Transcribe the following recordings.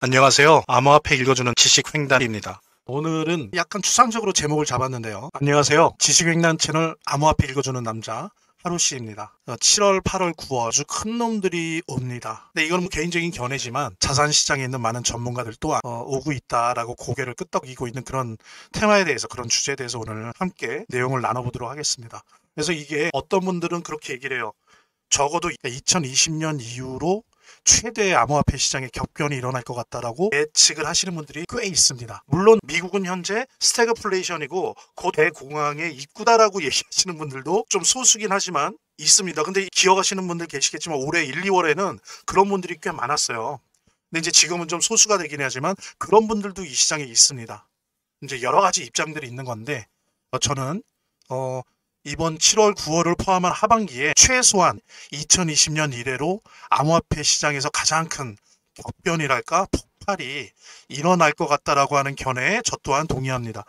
안녕하세요. 암호화폐 읽어주는 지식횡단입니다. 오늘은 약간 추상적으로 제목을 잡았는데요. 안녕하세요. 지식횡단 채널 암호화폐 읽어주는 남자 하루씨입니다. 7월, 8월, 9월 아주 큰 놈들이 옵니다. 근데 이건 개인적인 견해지만 자산시장에 있는 많은 전문가들 또한 오고 있다라고 고개를 끄덕이고 있는 그런 테마에 대해서, 그런 주제에 대해서 오늘 함께 내용을 나눠보도록 하겠습니다. 그래서 이게 어떤 분들은 그렇게 얘기를 해요. 적어도 2020년 이후로 최대의 암호화폐 시장에 격변이 일어날 것 같다라고 예측을 하시는 분들이 꽤 있습니다. 물론 미국은 현재 스태그플레이션이고 곧 대공황의 입구다라고 얘기하시는 분들도 좀 소수긴 하지만 있습니다. 근데 기억하시는 분들 계시겠지만 올해 1, 2월에는 그런 분들이 꽤 많았어요. 근데 이제 지금은 좀 소수가 되긴 하지만 그런 분들도 이 시장에 있습니다. 이제 여러 가지 입장들이 있는 건데 저는 이번 7월, 9월을 포함한 하반기에 최소한 2020년 이래로 암호화폐 시장에서 가장 큰 격변이랄까 폭발이 일어날 것 같다라고 하는 견해에 저 또한 동의합니다.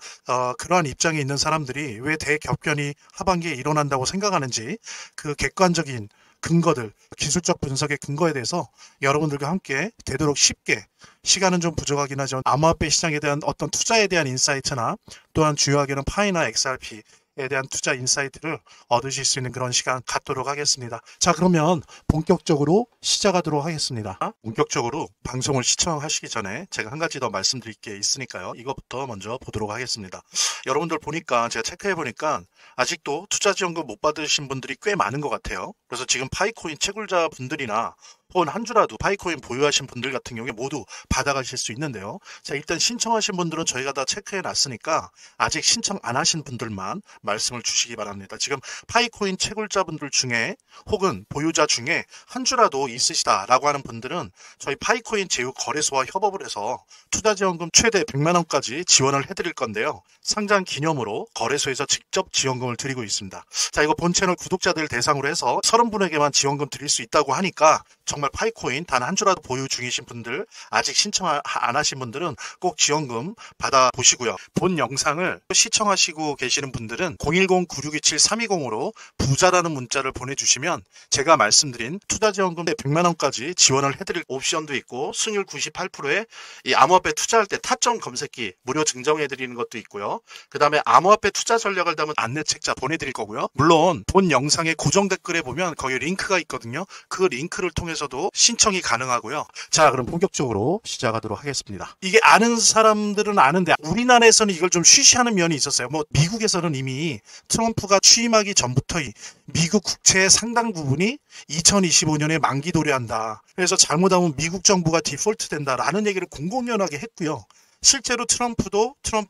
그러한 입장에 있는 사람들이 왜 대격변이 하반기에 일어난다고 생각하는지 그 객관적인 근거들, 기술적 분석의 근거에 대해서 여러분들과 함께 되도록 쉽게, 시간은 좀 부족하긴 하지만 암호화폐 시장에 대한 어떤 투자에 대한 인사이트나 또한 주요하게는 파이나 XRP 에 대한 투자 인사이트를 얻으실 수 있는 그런 시간 갖도록 하겠습니다. 자, 그러면 본격적으로 시작하도록 하겠습니다. 본격적으로 방송을 시청하시기 전에 제가 한 가지 더 말씀드릴 게 있으니까요. 이것부터 먼저 보도록 하겠습니다. 여러분들 보니까 제가 체크해 보니까 아직도 투자지원금 못 받으신 분들이 꽤 많은 것 같아요. 그래서 지금 파이코인 채굴자 분들이나 혹은 한 주라도 파이코인 보유하신 분들 같은 경우에 모두 받아가실 수 있는데요. 자, 일단 신청하신 분들은 저희가 다 체크해 놨으니까 아직 신청 안 하신 분들만 말씀을 주시기 바랍니다. 지금 파이코인 채굴자 분들 중에 혹은 보유자 중에 한 주라도 있으시다라고 하는 분들은 저희 파이코인 제휴 거래소와 협업을 해서 투자지원금 최대 100만 원까지 지원을 해드릴 건데요. 상장 기념으로 거래소에서 직접 지원금을 드리고 있습니다. 자, 이거 본 채널 구독자들 대상으로 해서 30분에게만 지원금 드릴 수 있다고 하니까 정말 파이코인 단 한 주라도 보유 중이신 분들, 아직 신청 안 하신 분들은 꼭 지원금 받아보시고요. 본 영상을 시청하시고 계시는 분들은 010-9627-320으로 부자라는 문자를 보내주시면 제가 말씀드린 투자지원금 100만 원까지 지원을 해드릴 옵션도 있고 수익률 98%에 이 암호화폐 투자할 때 타점 검색기 무료 증정해드리는 것도 있고요. 그 다음에 암호화폐 투자 전략을 담은 안내책자 보내드릴 거고요. 물론 본 영상의 고정 댓글에 보면 거기 링크가 있거든요. 그 링크를 통해서도 신청이 가능하고요. 자, 그럼 본격적으로 시작하도록 하겠습니다. 이게 아는 사람들은 아는데 우리나라에서는 이걸 좀 쉬쉬하는 면이 있었어요. 미국에서는 이미 트럼프가 취임하기 전부터 미국 국채의 상당 부분이 2025년에 만기 도래한다. 그래서 잘못하면 미국 정부가 디폴트 된다라는 얘기를 공공연하게 했고요. 실제로 트럼프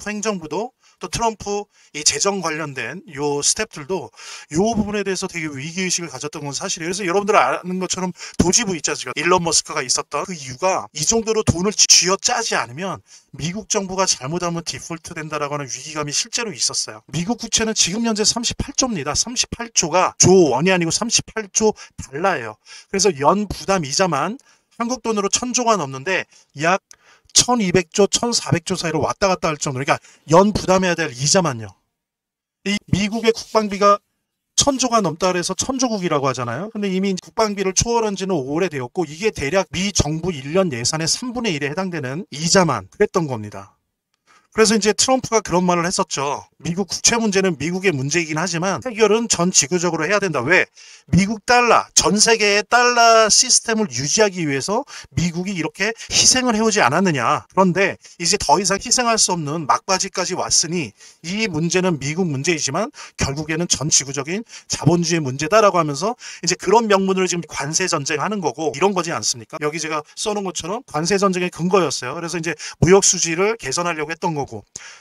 행정부도 또 트럼프 이 재정 관련된 요 스텝들도 요 부분에 대해서 되게 위기의식을 가졌던 건 사실이에요. 그래서 여러분들 아는 것처럼 도지부 있지 않습니까? 일론 머스크가 있었던 그 이유가 이 정도로 돈을 쥐어짜지 않으면 미국 정부가 잘못하면 디폴트 된다라고 하는 위기감이 실제로 있었어요. 미국 국채는 지금 현재 38조입니다. 38조가 조 원이 아니고 38조 달러예요. 그래서 연 부담 이자만 한국 돈으로 1000조가 넘는데 약 1200조, 1400조 사이로 왔다 갔다 할 정도로, 그러니까 연 부담해야 될 이자만요. 이 미국의 국방비가 1000조가 넘다 그래서 1000조국이라고 하잖아요. 근데 이미 국방비를 초월한 지는 오래되었고 이게 대략 미 정부 1년 예산의 3분의 1에 해당되는 이자만 그랬던 겁니다. 그래서 이제 트럼프가 그런 말을 했었죠. 미국 국채 문제는 미국의 문제이긴 하지만 해결은 전 지구적으로 해야 된다. 왜? 미국 달러, 전 세계의 달러 시스템을 유지하기 위해서 미국이 이렇게 희생을 해오지 않았느냐. 그런데 이제 더 이상 희생할 수 없는 막바지까지 왔으니 이 문제는 미국 문제이지만 결국에는 전 지구적인 자본주의 문제다라고 하면서 이제 그런 명분으로 지금 관세 전쟁하는 거고 이런 거지 않습니까? 여기 제가 써놓은 것처럼 관세 전쟁의 근거였어요. 그래서 이제 무역 수지를 개선하려고 했던 거고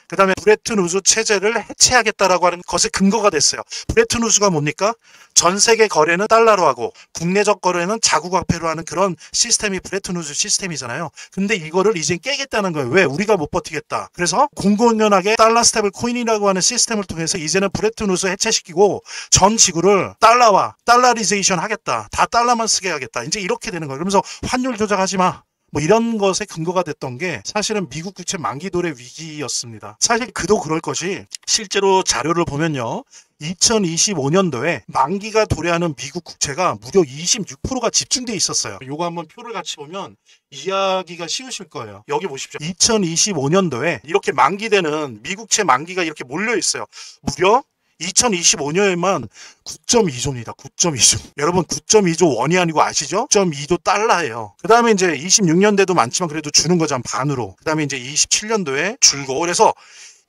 그 다음에 브레튼 우즈 체제를 해체하겠다라고 하는 것의 근거가 됐어요. 브레튼 우즈가 뭡니까? 전 세계 거래는 달러로 하고 국내적 거래는 자국 화폐로 하는 그런 시스템이 브레튼 우즈 시스템이잖아요. 근데 이거를 이제 깨겠다는 거예요. 왜? 우리가 못 버티겠다. 그래서 공공연하게 달러 스테이블 코인이라고 하는 시스템을 통해서 이제는 브레튼 우즈 해체시키고 전 지구를 달러와 달러리제이션 하겠다. 다 달러만 쓰게 하겠다. 이제 이렇게 되는 거예요. 그러면서 환율 조작하지 마. 뭐 이런 것에 근거가 됐던 게 사실은 미국 국채 만기 도래 위기였습니다. 사실 그도 그럴 것이 실제로 자료를 보면요. 2025년도에 만기가 도래하는 미국 국채가 무려 26%가 집중돼 있었어요. 요거 한번 표를 같이 보면 이해하기가 쉬우실 거예요. 여기 보십시오. 2025년도에 이렇게 만기되는 미국채 만기가 이렇게 몰려 있어요. 무려 2025년에만 9.2조입니다. 9.2조. 여러분 9.2조 원이 아니고 아시죠? 9.2조 달러예요. 그 다음에 이제 26년대도 많지만 그래도 주는 거죠. 반으로. 그 다음에 이제 27년도에 줄고. 그래서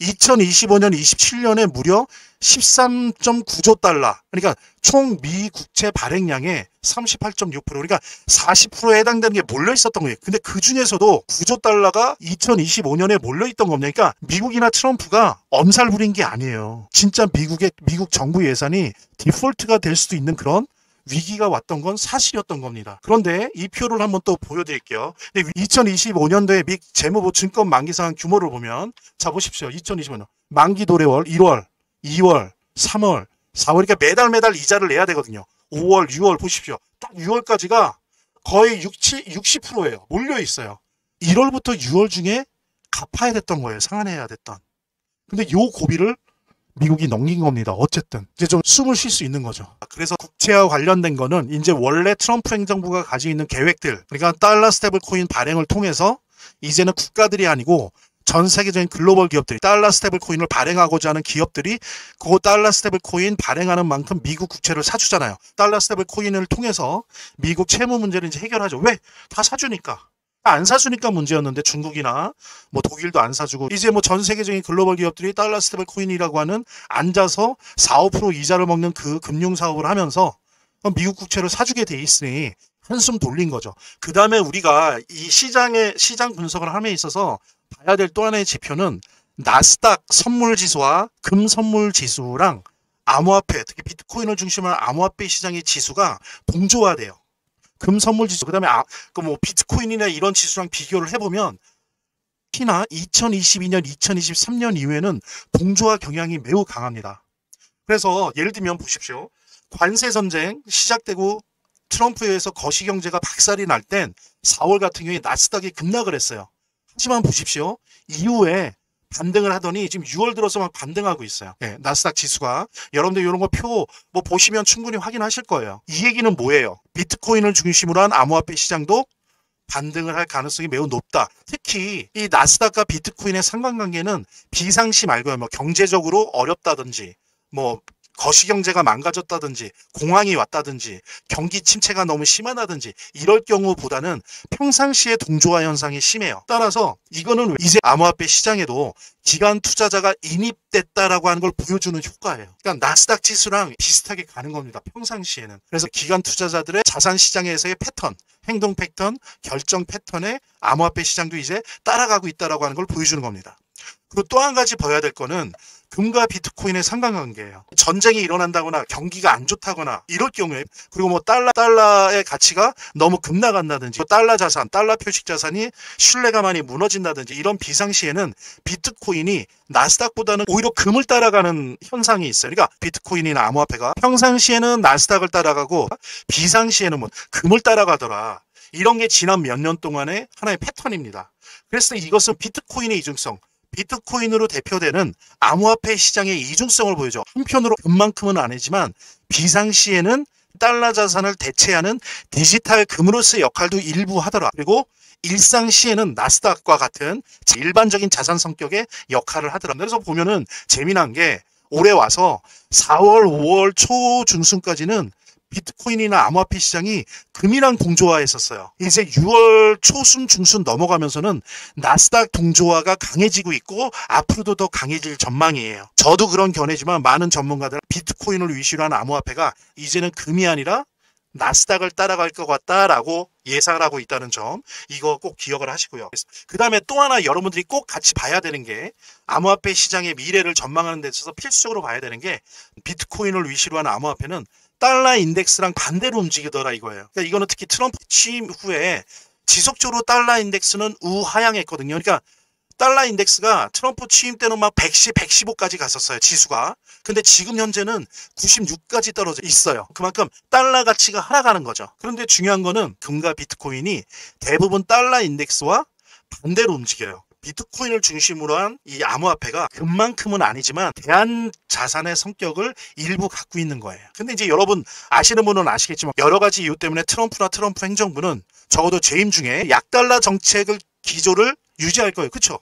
2025년, 27년에 무려 13.9조 달러. 그러니까 총 미 국채 발행량의 38.6%. 그러니까 40%에 해당되는 게 몰려 있었던 거예요. 근데 그 중에서도 9조 달러가 2025년에 몰려 있던 겁니다. 그러니까 미국이나 트럼프가 엄살 부린 게 아니에요. 진짜 미국 정부 예산이 디폴트가 될 수도 있는 그런 위기가 왔던 건 사실이었던 겁니다. 그런데 이 표를 한번 또 보여드릴게요. 2025년도에 미 재무부 증권 만기 상환 규모를 보면 자 보십시오. 2025년 만기 도래월 1월, 2월, 3월, 4월 그러니까 매달 이자를 내야 되거든요. 5월, 6월 보십시오. 딱 6월까지가 거의 60%예요. 몰려 있어요. 1월부터 6월 중에 갚아야 됐던 거예요. 상환해야 됐던. 근데 요 고비를 미국이 넘긴 겁니다. 어쨌든 이제 좀 숨을 쉴 수 있는 거죠. 그래서 국채와 관련된 거는 이제 원래 트럼프 행정부가 가지고 있는 계획들, 그러니까 달러 스테이블 코인 발행을 통해서 이제는 국가들이 아니고 전 세계적인 글로벌 기업들이 달러 스테이블 코인을 발행하고자 하는 기업들이 그 달러 스테이블 코인 발행하는 만큼 미국 국채를 사주잖아요. 달러 스테이블 코인을 통해서 미국 채무 문제를 이제 해결하죠. 왜? 다 사주니까. 안 사주니까 문제였는데 중국이나 뭐 독일도 안 사주고 이제 뭐 전 세계적인 글로벌 기업들이 달러 스테이블 코인이라고 하는 앉아서 4, 5% 이자를 먹는 그 금융 사업을 하면서 미국 국채를 사주게 돼 있으니 한숨 돌린 거죠. 그 다음에 우리가 이 시장 분석을 함에 있어서 봐야 될 또 하나의 지표는 나스닥 선물 지수와 금 선물 지수랑 암호화폐, 특히 비트코인을 중심으로 한 암호화폐 시장의 지수가 동조화돼요. 금 선물 지수, 그 다음에 뭐 비트코인이나 이런 지수랑 비교를 해보면 특히나 2022년, 2023년 이후에는 동조화 경향이 매우 강합니다. 그래서 예를 들면 보십시오. 관세 전쟁 시작되고 트럼프에 의해서 거시경제가 박살이 날 땐 4월 같은 경우에 나스닥이 급락을 했어요. 하지만 보십시오. 이후에 반등을 하더니 지금 6월 들어서 막 반등하고 있어요. 네, 나스닥 지수가. 여러분들 이런 거 표 뭐 보시면 충분히 확인하실 거예요. 이 얘기는 뭐예요? 비트코인을 중심으로 한 암호화폐 시장도 반등을 할 가능성이 매우 높다. 특히 이 나스닥과 비트코인의 상관관계는 비상시 말고요. 뭐 경제적으로 어렵다든지 뭐 거시경제가 망가졌다든지 공황이 왔다든지 경기 침체가 너무 심하다든지 이럴 경우보다는 평상시에 동조화 현상이 심해요. 따라서 이거는 이제 암호화폐 시장에도 기관 투자자가 인입됐다라고 하는 걸 보여주는 효과예요. 그러니까 나스닥 지수랑 비슷하게 가는 겁니다. 평상시에는. 그래서 기관 투자자들의 자산 시장에서의 패턴, 행동 패턴, 결정 패턴에 암호화폐 시장도 이제 따라가고 있다라고 하는 걸 보여주는 겁니다. 그리고 또 한 가지 봐야 될 거는 금과 비트코인의 상관관계예요. 전쟁이 일어난다거나 경기가 안 좋다거나 이럴 경우에 그리고 뭐 달러의 가치가 너무 급락한다든지 달러 자산, 달러 표식 자산이 신뢰가 많이 무너진다든지 이런 비상시에는 비트코인이 나스닥보다는 오히려 금을 따라가는 현상이 있어요. 그러니까 비트코인이나 암호화폐가 평상시에는 나스닥을 따라가고 비상시에는 뭐 금을 따라가더라. 이런 게 지난 몇 년 동안의 하나의 패턴입니다. 그래서 이것은 비트코인의 이중성, 비트코인으로 대표되는 암호화폐 시장의 이중성을 보여줘. 한편으로 금만큼은 아니지만 비상시에는 달러 자산을 대체하는 디지털 금으로서의 역할도 일부 하더라. 그리고 일상시에는 나스닥과 같은 일반적인 자산 성격의 역할을 하더라. 그래서 보면은 재미난 게 올해 와서 4월, 5월 초 중순까지는 비트코인이나 암호화폐 시장이 금이랑 동조화했었어요. 이제 6월 초순 중순 넘어가면서는 나스닥 동조화가 강해지고 있고 앞으로도 더 강해질 전망이에요. 저도 그런 견해지만 많은 전문가들은 비트코인을 위시로 한 암호화폐가 이제는 금이 아니라 나스닥을 따라갈 것 같다라고 예상을 하고 있다는 점, 이거 꼭 기억을 하시고요. 그 다음에 또 하나 여러분들이 꼭 같이 봐야 되는 게 암호화폐 시장의 미래를 전망하는 데 있어서 필수적으로 봐야 되는 게 비트코인을 위시로 한 암호화폐는 달러 인덱스랑 반대로 움직이더라 이거예요. 그러니까 이거는 특히 트럼프 취임 후에 지속적으로 달러 인덱스는 우하향했거든요. 그러니까 달러 인덱스가 트럼프 취임 때는 막 110, 115까지 갔었어요. 지수가. 근데 지금 현재는 96까지 떨어져 있어요. 그만큼 달러 가치가 하락하는 거죠. 그런데 중요한 거는 금과 비트코인이 대부분 달러 인덱스와 반대로 움직여요. 비트코인을 중심으로 한 이 암호화폐가 금만큼은 아니지만 대한 자산의 성격을 일부 갖고 있는 거예요. 근데 이제 여러분 아시는 분은 아시겠지만 여러 가지 이유 때문에 트럼프 행정부는 적어도 재임 중에 약달러 정책을 기조를 유지할 거예요. 그렇죠?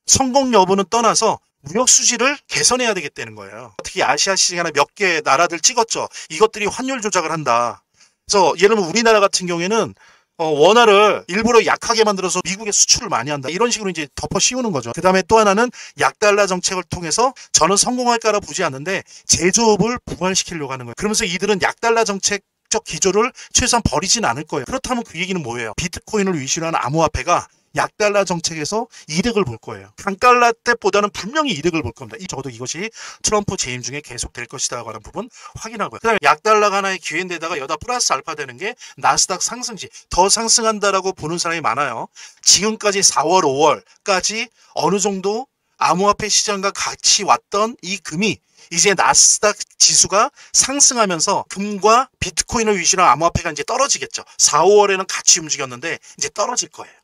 성공 여부는 떠나서 무역 수지를 개선해야 되겠다는 거예요. 특히 아시아 시장에 몇 개 나라들 찍었죠. 이것들이 환율 조작을 한다. 그래서 예를 들면 우리나라 같은 경우에는 원화를 일부러 약하게 만들어서 미국에 수출을 많이 한다. 이런 식으로 이제 덮어 씌우는 거죠. 그 다음에 또 하나는 약달러 정책을 통해서 저는 성공할까라 보지 않는데 제조업을 부활시키려고 하는 거예요. 그러면서 이들은 약달러 정책적 기조를 최소한 버리진 않을 거예요. 그렇다면 그 얘기는 뭐예요? 비트코인을 위시로 하는 암호화폐가 약달러 정책에서 이득을 볼 거예요. 강달러 때보다는 분명히 이득을 볼 겁니다. 적어도 이것이 트럼프 재임 중에 계속될 것이라고 하는 부분 확인하고요. 그 다음에 약달러가 하나의 기회인데다가 여기다 플러스 알파 되는 게 나스닥 상승시 더 상승한다라고 보는 사람이 많아요. 지금까지 4월, 5월까지 어느 정도 암호화폐 시장과 같이 왔던 이 금이 이제 나스닥 지수가 상승하면서 금과 비트코인을 위시로 한 암호화폐가 이제 떨어지겠죠. 4, 5월에는 같이 움직였는데 이제 떨어질 거예요.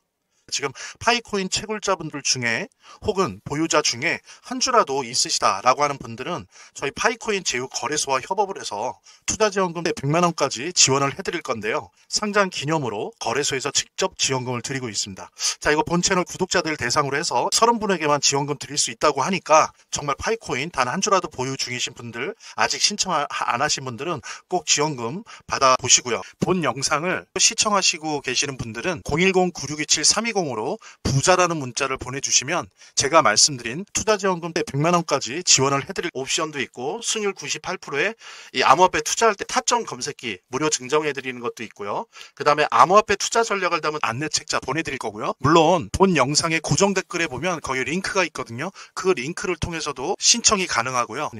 지금 파이코인 채굴자분들 중에 혹은 보유자 중에 한 주라도 있으시다라고 하는 분들은 저희 파이코인 제휴 거래소와 협업을 해서 투자지원금 100만 원까지 지원을 해드릴 건데요. 상장 기념으로 거래소에서 직접 지원금을 드리고 있습니다. 자, 이거 본 채널 구독자들 대상으로 해서 30분에게만 지원금 드릴 수 있다고 하니까 정말 파이코인 단 한 주라도 보유 중이신 분들, 아직 신청 안 하신 분들은 꼭 지원금 받아보시고요. 본 영상을 시청하시고 계시는 분들은 010-9627-320으로 부자라는 문자를 보내주시면 제가 말씀드린 투자지원금 100만 원까지 지원을 해드릴 옵션도 있고 수익률 98%에 이 암호화폐 투자할 때 타점 검색기 무료 증정해드리는 것도 있고요. 그 다음에 암호화폐 투자 전략을 담은 안내책자 보내드릴 거고요. 물론 본 영상의 고정 댓글에 보면 거기 링크가 있거든요. 그 링크를 통해서도 신청이 가능하고요.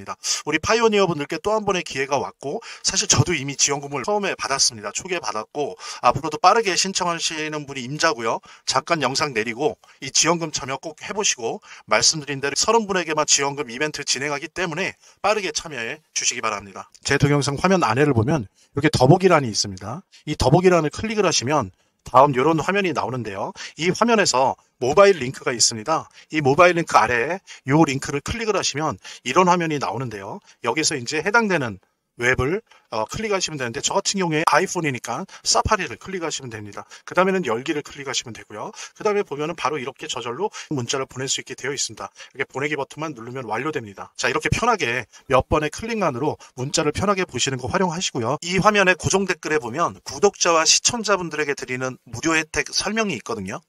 우리 파이오니어 분들께 또 한 번의 기회가 왔고 사실 저도 이미 지원금을 처음에 받았습니다. 초기에 받았고 앞으로도 빠르게 신청하시는 분이 임자고요. 잠깐 영상 내리고 이 지원금 참여 꼭 해보시고 말씀드린 대로 30분에게만 지원금 이벤트 진행하기 때문에 빠르게 참여해 주시기 바랍니다. 제 동영상 화면 아래를 보면 이렇게 더보기란이 있습니다. 이 더보기란을 클릭을 하시면 다음 이런 화면이 나오는데요. 이 화면에서 모바일 링크가 있습니다. 이 모바일 링크 아래에 이 링크를 클릭을 하시면 이런 화면이 나오는데요. 여기서 이제 해당되는 웹을 클릭하시면 되는데 저 같은 경우에 아이폰이니까 사파리를 클릭하시면 됩니다. 그 다음에는 열기를 클릭하시면 되고요. 그 다음에 보면은 바로 이렇게 저절로 문자를 보낼 수 있게 되어 있습니다. 이렇게 보내기 버튼만 누르면 완료됩니다. 자, 이렇게 편하게 몇 번의 클릭만으로 문자를 편하게 보시는 거 활용하시고요. 이 화면의 고정 댓글에 보면 구독자와 시청자분들에게 드리는 무료 혜택 설명이 있거든요.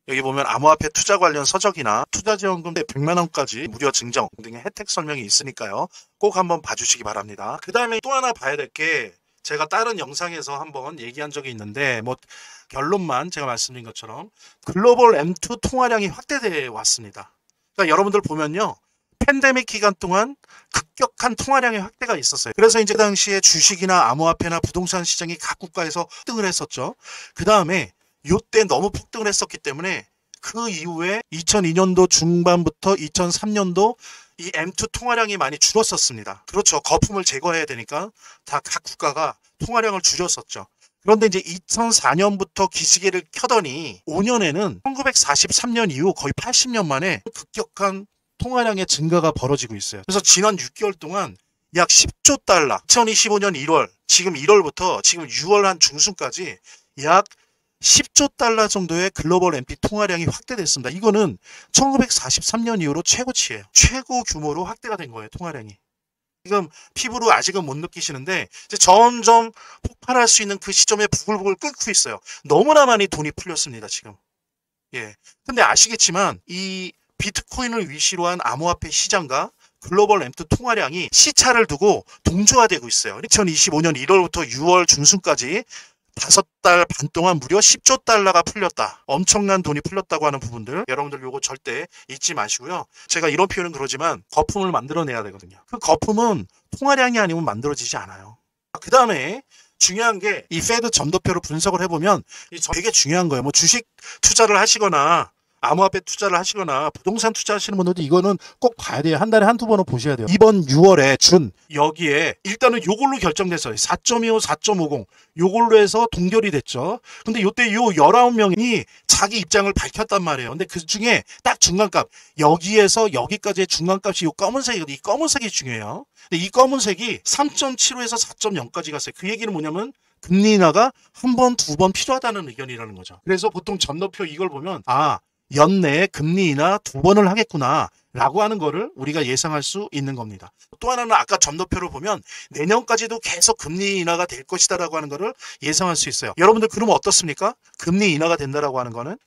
여기 보면 암호화폐 투자 관련 서적이나 투자지원금 100만 원까지 무료 증정 등의 혜택 설명이 있으니까요. 꼭 한번 봐주시기 바랍니다. 그 다음에 또 하나 봐야 될 게 제가 다른 영상에서 한번 얘기한 적이 있는데 결론만 제가 말씀드린 것처럼 글로벌 M2 통화량이 확대되어 왔습니다. 그러니까 여러분들 보면요. 팬데믹 기간 동안 급격한 통화량의 확대가 있었어요. 그래서 이제 그 당시에 주식이나 암호화폐나 부동산 시장이 각 국가에서 폭등을 했었죠. 그 다음에 요때 너무 폭등을 했었기 때문에 그 이후에 2002년도 중반부터 2003년도 이 M2 통화량이 많이 줄었었습니다. 그렇죠. 거품을 제거해야 되니까 다 각 국가가 통화량을 줄였었죠. 그런데 이제 2004년부터 기지개를 켜더니 5년에는 1943년 이후 거의 80년 만에 급격한 통화량의 증가가 벌어지고 있어요. 그래서 지난 6개월 동안 약 10조 달러, 2025년 1월, 지금 1월부터 지금 6월 한 중순까지 약 10조 달러 정도의 글로벌 MP 통화량이 확대됐습니다. 이거는 1943년 이후로 최고치예요. 최고 규모로 확대가 된 거예요. 통화량이. 지금 피부로 아직은 못 느끼시는데 이제 점점 폭발할 수 있는 그 시점에 부글부글 끓고 있어요. 너무나 많이 돈이 풀렸습니다. 지금. 예. 근데 아시겠지만 이 비트코인을 위시로 한 암호화폐 시장과 글로벌 M2 통화량이 시차를 두고 동조화되고 있어요. 2025년 1월부터 6월 중순까지 5달 반 동안 무려 10조 달러가 풀렸다. 엄청난 돈이 풀렸다고 하는 부분들 여러분들 요거 절대 잊지 마시고요. 제가 이런 표현은 그러지만 거품을 만들어내야 되거든요. 그 거품은 통화량이 아니면 만들어지지 않아요. 그 다음에 중요한 게 이 페드 점도표로 분석을 해보면 되게 중요한 거예요. 주식 투자를 하시거나 암호화폐 투자를 하시거나 부동산 투자하시는 분들도 이거는 꼭 봐야 돼요. 한 달에 한두 번은 보셔야 돼요. 이번 6월에 준 여기에 일단은 요걸로 결정됐어요. 4.25, 4.50 요걸로 해서 동결이 됐죠. 근데 요때 요 19명이 자기 입장을 밝혔단 말이에요. 근데 그 중에 딱 중간값, 여기에서 여기까지의 중간값이 요 검은색이거든요. 이 검은색이 중요해요. 근데 이 검은색이 3.75에서 4.0까지 갔어요. 그 얘기는 뭐냐면 금리 인하가 한 번, 두 번 필요하다는 의견이라는 거죠. 그래서 보통 점도표 이걸 보면 연내에 금리 인하 두 번을 하겠구나 라고 하는 거를 우리가 예상할 수 있는 겁니다. 또 하나는 아까 점도표를 보면 내년까지도 계속 금리 인하가 될 것이다 라고 하는 거를 예상할 수 있어요. 여러분들 그러면 어떻습니까? 금리 인하가 된다라고 하는 거는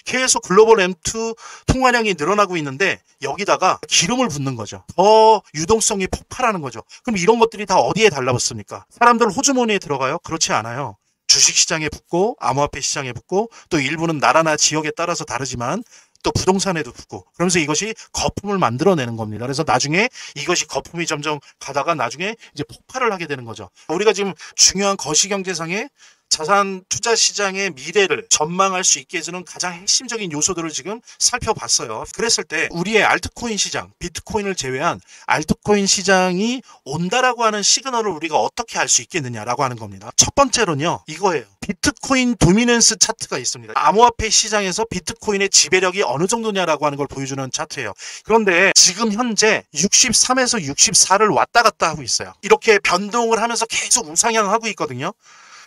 계속 글로벌 M2 통화량이 늘어나고 있는데 여기다가 기름을 붓는 거죠. 더 유동성이 폭발하는 거죠. 그럼 이런 것들이 다 어디에 달라붙습니까? 사람들 호주머니에 들어가요? 그렇지 않아요. 주식시장에 붙고 암호화폐 시장에 붙고 또 일부는 나라나 지역에 따라서 다르지만 또 부동산에도 붙고 그러면서 이것이 거품을 만들어내는 겁니다. 그래서 나중에 이것이 거품이 점점 가다가 나중에 이제 폭발을 하게 되는 거죠. 우리가 지금 중요한 거시경제상의 자산 투자 시장의 미래를 전망할 수 있게 해주는 가장 핵심적인 요소들을 지금 살펴봤어요. 그랬을 때 우리의 알트코인 시장, 비트코인을 제외한 알트코인 시장이 온다라고 하는 시그널을 우리가 어떻게 알 수 있겠느냐라고 하는 겁니다. 첫 번째로는요, 이거예요. 비트코인 도미넌스 차트가 있습니다. 암호화폐 시장에서 비트코인의 지배력이 어느 정도냐라고 하는 걸 보여주는 차트예요. 그런데 지금 현재 63에서 64를 왔다 갔다 하고 있어요. 이렇게 변동을 하면서 계속 우상향하고 있거든요.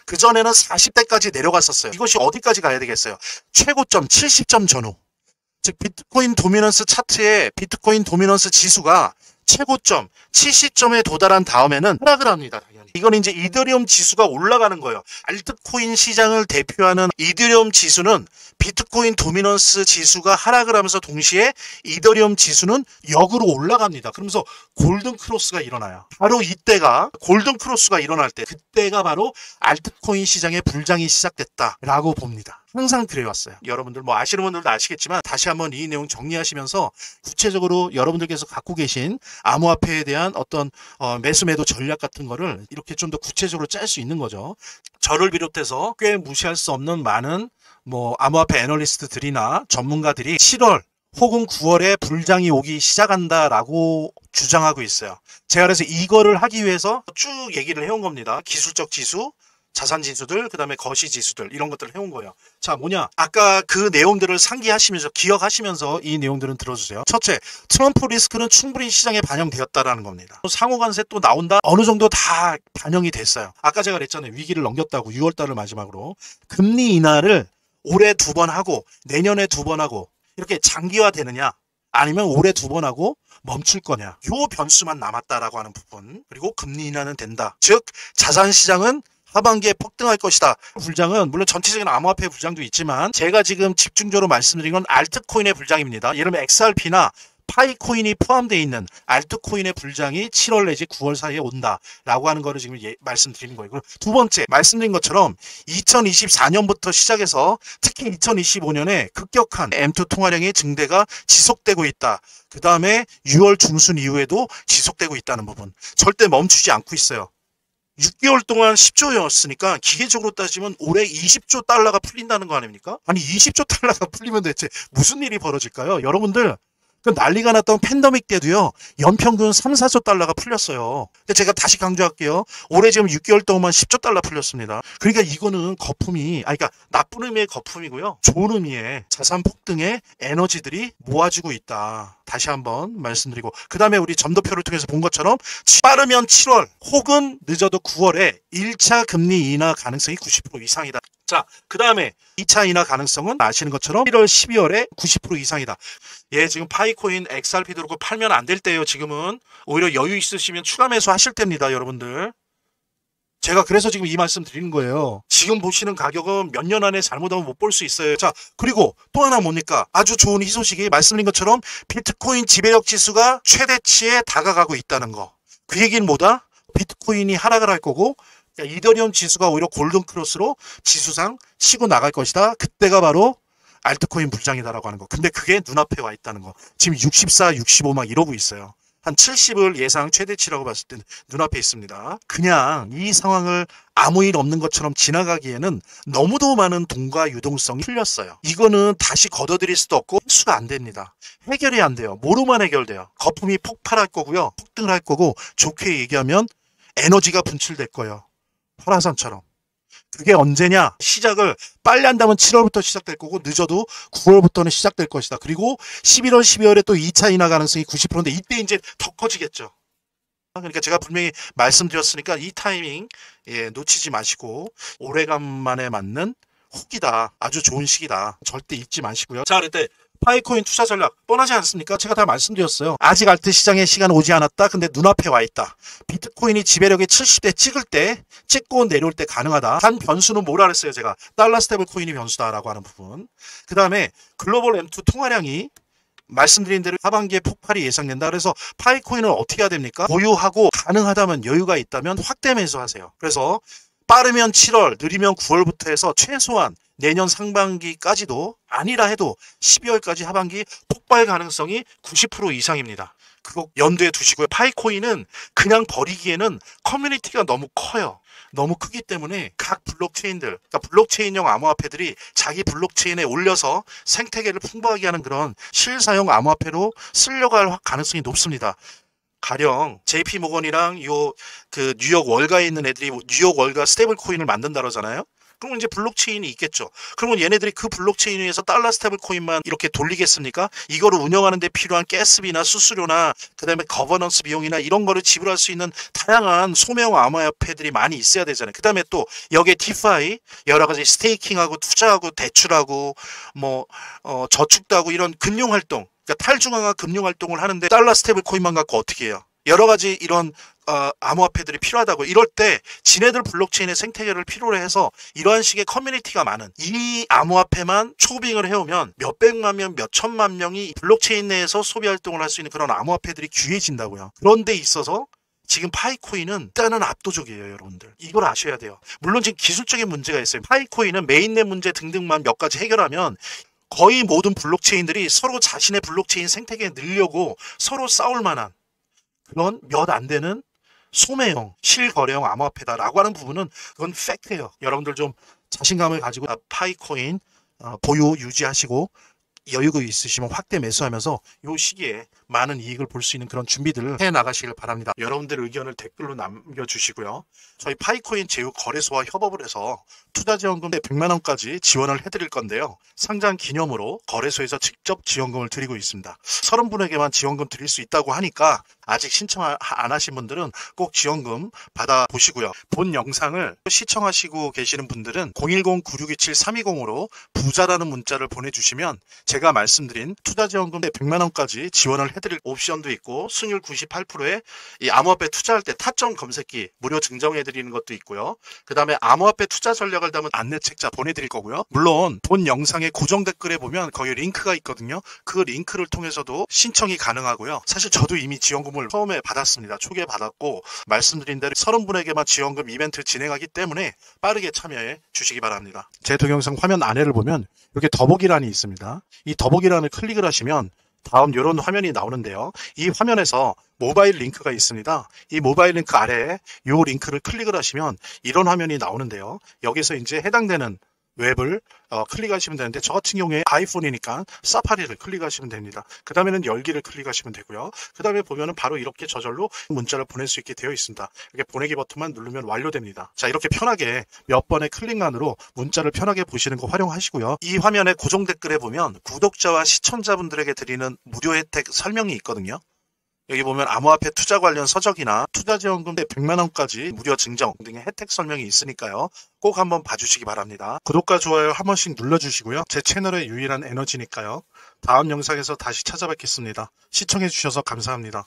그전에는 40대까지 내려갔었어요. 이것이 어디까지 가야 되겠어요? 최고점 70점 전후. 즉 비트코인 도미넌스 차트의 비트코인 도미넌스 지수가 최고점 70점에 도달한 다음에는 하락을 합니다. 당연히. 이건 이제 이더리움 지수가 올라가는 거예요. 알트코인 시장을 대표하는 이더리움 지수는 비트코인 도미넌스 지수가 하락을 하면서 동시에 이더리움 지수는 역으로 올라갑니다. 그러면서 골든 크로스가 일어나요. 바로 이때가 골든 크로스가 일어날 때 그때가 바로 알트코인 시장의 불장이 시작됐다라고 봅니다. 항상 그래왔어요. 여러분들 뭐 아시는 분들도 아시겠지만 다시 한번 이 내용 정리하시면서 구체적으로 여러분들께서 갖고 계신 암호화폐에 대한 어떤 매수 매도 전략 같은 거를 이렇게 좀 더 구체적으로 짤 수 있는 거죠. 저를 비롯해서 꽤 무시할 수 없는 많은 암호화폐 애널리스트들이나 전문가들이 7월 혹은 9월에 불장이 오기 시작한다라고 주장하고 있어요. 제가 그래서 이거를 하기 위해서 쭉 얘기를 해온 겁니다. 기술적 지수, 자산 지수들, 그 다음에 거시 지수들 이런 것들을 해온 거예요. 자, 뭐냐? 아까 그 내용들을 상기하시면서 기억하시면서 이 내용들은 들어주세요. 첫째, 트럼프 리스크는 충분히 시장에 반영되었다라는 겁니다. 상호간세 또 나온다? 어느 정도 다 반영이 됐어요. 아까 제가 그랬잖아요. 위기를 넘겼다고 6월달을 마지막으로. 금리 인하를 올해 2번 하고 내년에 2번 하고 이렇게 장기화되느냐? 아니면 올해 2번 하고 멈출 거냐? 요 변수만 남았다라고 하는 부분. 그리고 금리 인하는 된다. 즉 자산시장은 하반기에 폭등할 것이다. 불장은 물론 전체적인 암호화폐 불장도 있지만 제가 지금 집중적으로 말씀드린 건 알트코인의 불장입니다. 예를 들면 XRP나 파이코인이 포함되어 있는 알트코인의 불장이 7월 내지 9월 사이에 온다라고 하는 거를 지금 말씀드리는 거예요. 그리고 두 번째 말씀드린 것처럼 2024년부터 시작해서 특히 2025년에 급격한 M2 통화량의 증대가 지속되고 있다. 그 다음에 6월 중순 이후에도 지속되고 있다는 부분. 절대 멈추지 않고 있어요. 6개월 동안 10조였으니까 기계적으로 따지면 올해 20조 달러가 풀린다는 거 아닙니까? 아니 20조 달러가 풀리면 대체 무슨 일이 벌어질까요? 여러분들 그 난리가 났던 팬데믹 때도요. 연평균 3, 4조 달러가 풀렸어요. 근데 제가 다시 강조할게요. 올해 지금 6개월 동안 10조 달러 풀렸습니다. 그러니까 이거는 거품이 그러니까 나쁜 의미의 거품이고요. 좋은 의미의 자산 폭등의 에너지들이 모아지고 있다. 다시 한번 말씀드리고 그 다음에 우리 점도표를 통해서 본 것처럼 빠르면 7월 혹은 늦어도 9월에 1차 금리 인하 가능성이 90% 이상이다. 자, 그 다음에 2차 인하 가능성은 아시는 것처럼 1월, 12월에 90% 이상이다. 지금 파이코인, XRP도 그렇고 팔면 안 될 때예요. 지금은 오히려 여유 있으시면 추가 매수 하실 때입니다. 여러분들. 제가 그래서 지금 이 말씀 드리는 거예요. 지금 보시는 가격은 몇 년 안에 잘못하면 못 볼 수 있어요. 자, 그리고 또 하나 뭡니까? 아주 좋은 희소식이 말씀드린 것처럼 비트코인 지배력 지수가 최대치에 다가가고 있다는 거. 그 얘기는 뭐다? 비트코인이 하락을 할 거고 이더리움 지수가 오히려 골든 크로스로 지수상 치고 나갈 것이다. 그때가 바로 알트코인 불장이다라고 하는 거. 근데 그게 눈앞에 와 있다는 거. 지금 64, 65 막 이러고 있어요. 한 70을 예상 최대치라고 봤을 때 눈앞에 있습니다. 그냥 이 상황을 아무 일 없는 것처럼 지나가기에는 너무도 많은 돈과 유동성이 풀렸어요. 이거는 다시 걷어들일 수도 없고 흡수가 안 됩니다. 해결이 안 돼요. 뭐로만 해결돼요? 거품이 폭발할 거고요. 폭등을 할 거고, 좋게 얘기하면 에너지가 분출될 거예요. 화라산처럼. 그게 언제냐? 시작을 빨리 한다면 7월부터 시작될 거고, 늦어도 9월부터는 시작될 것이다. 그리고 11월, 12월에 또 2차 인하 가능성이 90%인데 이때 이제 더 커지겠죠. 그러니까 제가 분명히 말씀드렸으니까 이 타이밍 놓치지 마시고, 오래간만에 맞는 혹이다. 아주 좋은 시기다. 절대 잊지 마시고요. 자, 그때 파이코인 투자 전략 뻔하지 않습니까? 제가 다 말씀드렸어요. 아직 알트 시장의 시간은 오지 않았다. 근데 눈앞에 와 있다. 비트코인이 지배력이 70대 찍을 때, 찍고 내려올 때 가능하다. 단 변수는 뭐라 그랬어요? 제가 달러 스테이블 코인이 변수다라고 하는 부분. 그 다음에 글로벌 M2 통화량이 말씀드린 대로 하반기에 폭발이 예상된다. 그래서 파이코인은 어떻게 해야 됩니까? 보유하고 가능하다면, 여유가 있다면 확대 매수하세요. 그래서 빠르면 7월, 느리면 9월부터 해서 최소한 내년 상반기까지도, 아니라 해도 12월까지 하반기 폭발 가능성이 90% 이상입니다. 그거 염두에 두시고요. 파이코인은 그냥 버리기에는 커뮤니티가 너무 커요. 너무 크기 때문에 각 블록체인들, 그러니까 블록체인형 암호화폐들이 자기 블록체인에 올려서 생태계를 풍부하게 하는 그런 실사용 암호화폐로 쓰려고 할 가능성이 높습니다. 가령 JP 모건이랑 그 뉴욕 월가에 있는 애들이 뉴욕 월가 스테이블 코인을 만든다 그러잖아요. 그러면 이제 블록체인이 있겠죠. 그러면 얘네들이 그 블록체인 위에서 달러 스테이블 코인만 이렇게 돌리겠습니까? 이거를 운영하는 데 필요한 가스비나 수수료나 그다음에 거버넌스 비용이나 이런 거를 지불할 수 있는 다양한 소매형 암호화폐들이 많이 있어야 되잖아요. 그다음에 또 여기에 디파이, 여러 가지 스테이킹하고 투자하고 대출하고 저축도 하고 이런 금융 활동, 그러니까 탈중앙화 금융 활동을 하는데 달러 스테이블 코인만 갖고 어떻게 해요? 여러 가지 이런 암호화폐들이 필요하다고. 이럴 때 지네들 블록체인의 생태계를 필요로 해서 이러한 식의 커뮤니티가 많은 이 암호화폐만 초빙을 해오면 몇백만 명, 몇천만 명이 블록체인 내에서 소비 활동을 할 수 있는 그런 암호화폐들이 귀해진다고요. 그런 데 있어서 지금 파이코인은 일단은 압도적이에요, 여러분들. 이걸 아셔야 돼요. 물론 지금 기술적인 문제가 있어요. 파이코인은 메인넷 문제 등등만 몇 가지 해결하면 거의 모든 블록체인들이 서로 자신의 블록체인 생태계에 늘려고 서로 싸울 만한 그런 몇 안 되는 소매형, 실거래형 암호화폐다라고 하는 부분은 그건 팩트예요. 여러분들 좀 자신감을 가지고 파이코인 보유 유지하시고 여유가 있으시면 확대 매수하면서 이 시기에 많은 이익을 볼 수 있는 그런 준비들을 해 나가시길 바랍니다. 여러분들 의견을 댓글로 남겨주시고요. 저희 파이코인 제휴 거래소와 협업을 해서 투자지원금 100만 원까지 지원을 해드릴 건데요. 상장 기념으로 거래소에서 직접 지원금을 드리고 있습니다. 30분에게만 지원금 드릴 수 있다고 하니까 아직 신청 안 하신 분들은 꼭 지원금 받아보시고요. 본 영상을 시청하시고 계시는 분들은 010-9627-320으로 부자라는 문자를 보내주시면 제가 말씀드린 투자지원금 100만 원까지 지원을 해드릴 옵션도 있고, 수익률 98%에 이 암호화폐 투자할 때 타점 검색기 무료 증정해드리는 것도 있고요. 그 다음에 암호화폐 투자 전략을 담은 안내책자 보내드릴 거고요. 물론 본 영상의 고정 댓글에 보면 거기 링크가 있거든요. 그 링크를 통해서도 신청이 가능하고요. 사실 저도 이미 지원금을 처음에 받았습니다. 초기에 받았고, 말씀드린 대로 30분에게만 지원금 이벤트를 진행하기 때문에 빠르게 참여해 주시기 바랍니다. 제 동영상 화면 아래를 보면 이렇게 더보기란이 있습니다. 이 더보기란을 클릭을 하시면 다음 이런 화면이 나오는데요. 이 화면에서 모바일 링크가 있습니다. 이 모바일 링크 아래에 이 링크를 클릭을 하시면 이런 화면이 나오는데요. 여기서 이제 해당되는 웹을 클릭하시면 되는데, 저 같은 경우에 아이폰이니까 사파리를 클릭하시면 됩니다. 그 다음에는 열기를 클릭하시면 되고요. 그 다음에 보면은 바로 이렇게 저절로 문자를 보낼 수 있게 되어 있습니다. 이렇게 보내기 버튼만 누르면 완료됩니다. 자, 이렇게 편하게 몇 번의 클릭만으로 문자를 편하게 보시는 거 활용하시고요. 이 화면의 고정 댓글에 보면 구독자와 시청자분들에게 드리는 무료 혜택 설명이 있거든요. 여기 보면 암호화폐 투자 관련 서적이나 투자지원금 100만 원까지 무료 증정 등의 혜택 설명이 있으니까요. 꼭 한번 봐주시기 바랍니다. 구독과 좋아요 한 번씩 눌러주시고요. 제 채널의 유일한 에너지니까요. 다음 영상에서 다시 찾아뵙겠습니다. 시청해주셔서 감사합니다.